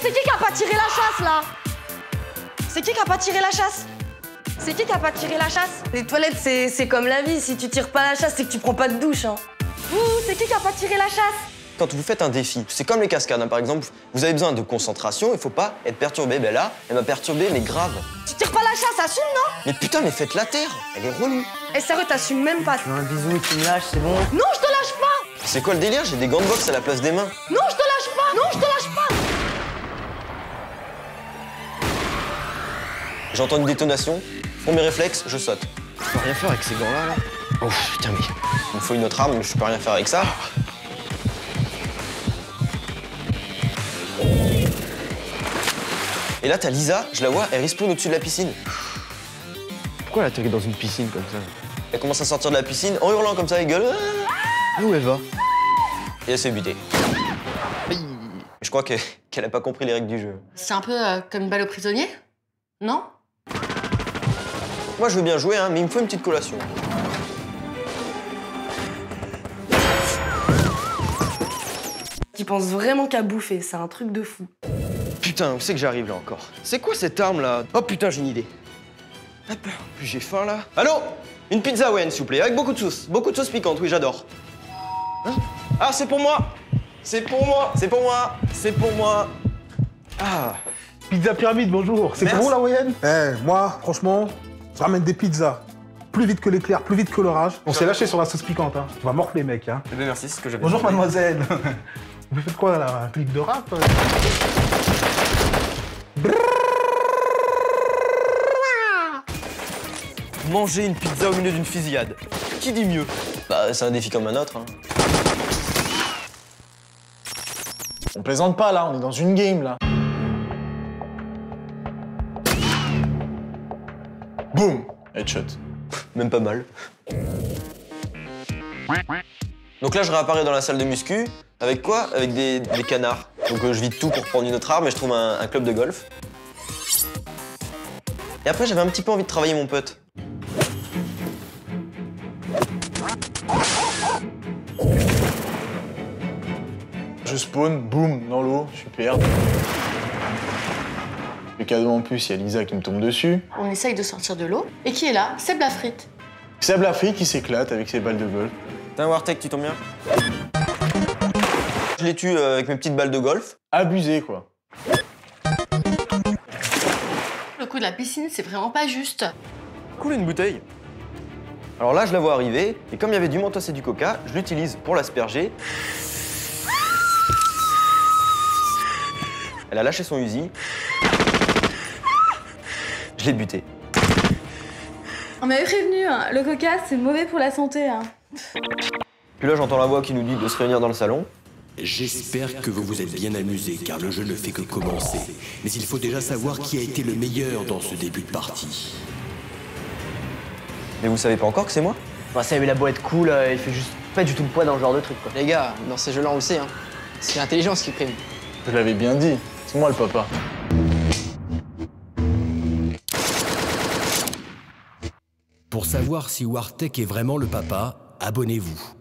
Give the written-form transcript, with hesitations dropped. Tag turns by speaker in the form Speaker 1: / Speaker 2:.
Speaker 1: c'est qui a pas tiré la chasse, là? C'est qui a pas tiré la chasse? C'est qui a pas tiré la chasse? Les toilettes, c'est comme la vie. Si tu tires pas la chasse, c'est que tu prends pas de douche, hein. C'est qui a pas tiré la chasse?
Speaker 2: Quand vous faites un défi, c'est comme les cascades, hein, par exemple, vous avez besoin de concentration, il faut pas être perturbé. Ben là, elle m'a perturbé, mais grave.
Speaker 1: Tu tires pas la chasse, assume, non?
Speaker 2: Mais putain, mais faites la terre, elle est relou.
Speaker 1: Eh, sérieux, t'assumes même pas.
Speaker 3: Tu veux un bisou, tu me lâches, c'est bon?
Speaker 1: Non, je te lâche pas!
Speaker 2: C'est quoi le délire? J'ai des gants de boxe à la place des mains.
Speaker 1: Non, je te lâche pas! Non, je te lâche pas!
Speaker 2: J'entends une détonation, premier réflexe, je saute. Je peux rien faire avec ces gants-là, là. Oh putain, mais il me faut une autre arme, mais je peux rien faire avec ça. Et là, t'as Lisa, je la vois, elle respawn au-dessus de la piscine.
Speaker 4: Pourquoi elle atterrit dans une piscine comme ça?
Speaker 2: Elle commence à sortir de la piscine en hurlant comme ça, elle gueule.
Speaker 4: Où elle va?
Speaker 2: Et elle s'est butée. Je crois qu'elle a pas compris les règles du jeu.
Speaker 1: C'est un peu comme une balle aux prisonniers, non?
Speaker 2: Moi, je veux bien jouer, hein, mais il me faut une petite collation.
Speaker 1: Tu penses vraiment qu'à bouffer, c'est un truc de fou.
Speaker 2: Putain, où c'est que j'arrive là encore? C'est quoi cette arme là? Oh putain, j'ai une idée. Hop, plus j'ai faim là. Allô? Une pizza hawaïenne s'il vous plaît, avec beaucoup de sauce. Beaucoup de sauce piquante, oui, j'adore. Hein? Ah, c'est pour moi! C'est pour moi! C'est pour moi! C'est pour moi! Ah!
Speaker 5: Pizza Pyramide, bonjour. C'est
Speaker 2: Merci.
Speaker 5: pour vous la moyenne? Moi, franchement, je ramène des pizzas. Plus vite que l'éclair, plus vite que l'orage. On s'est lâché sur la sauce piquante, hein. On va morfler, mec, hein.
Speaker 2: Eh ben merci, c'est ce que j'avais.
Speaker 5: Bonjour, mademoiselle. Vous faites quoi, là? Un clip de rap?
Speaker 2: Manger une pizza au milieu d'une fusillade. Qui dit mieux? Bah, c'est un défi comme un autre, hein.
Speaker 6: On plaisante pas là, on est dans une game là. Boum! Headshot.
Speaker 2: Même pas mal. Donc là, je réapparais dans la salle de muscu. Avec quoi? Avec des canards. Donc je vide tout pour prendre une autre arme et je trouve un club de golf. Et après, j'avais un petit peu envie de travailler mon pote.
Speaker 6: Je spawn, boum, dans l'eau, super. Le cadeau en plus, il y a Lisa qui me tombe dessus.
Speaker 1: On essaye de sortir de l'eau. Et qui est là? Seb la frite.
Speaker 6: Seb l'Afrique qui s'éclate avec ses balles de golf.
Speaker 2: T'as un Wartech, tu tombes bien? Je les tue avec mes petites balles de golf.
Speaker 6: Abusé quoi.
Speaker 1: Le coup de la piscine, c'est vraiment pas juste.
Speaker 2: Cool, une bouteille. Alors là, je la vois arriver, et comme il y avait du mentos et du coca, je l'utilise pour l'asperger. Elle a lâché son Uzi. Je l'ai buté.
Speaker 7: On m'avait prévenu, hein, le coca, c'est mauvais pour la santé. Hein.
Speaker 2: Puis là, j'entends la voix qui nous dit de se réunir dans le salon.
Speaker 8: J'espère que vous vous êtes bien amusés, car le jeu ne fait que commencer. Mais il faut déjà savoir qui a été le meilleur dans ce début de partie.
Speaker 2: Mais vous savez pas encore que c'est moi?
Speaker 3: Enfin, ça, il a beau être cool, il fait juste pas du tout le poids dans ce genre de truc, quoi.
Speaker 9: Les gars, dans ces jeux-là, on le sait, hein. C'est l'intelligence qui prime.
Speaker 6: Je l'avais bien dit, c'est moi le papa.
Speaker 8: Pour savoir si Wartech est vraiment le papa, abonnez-vous.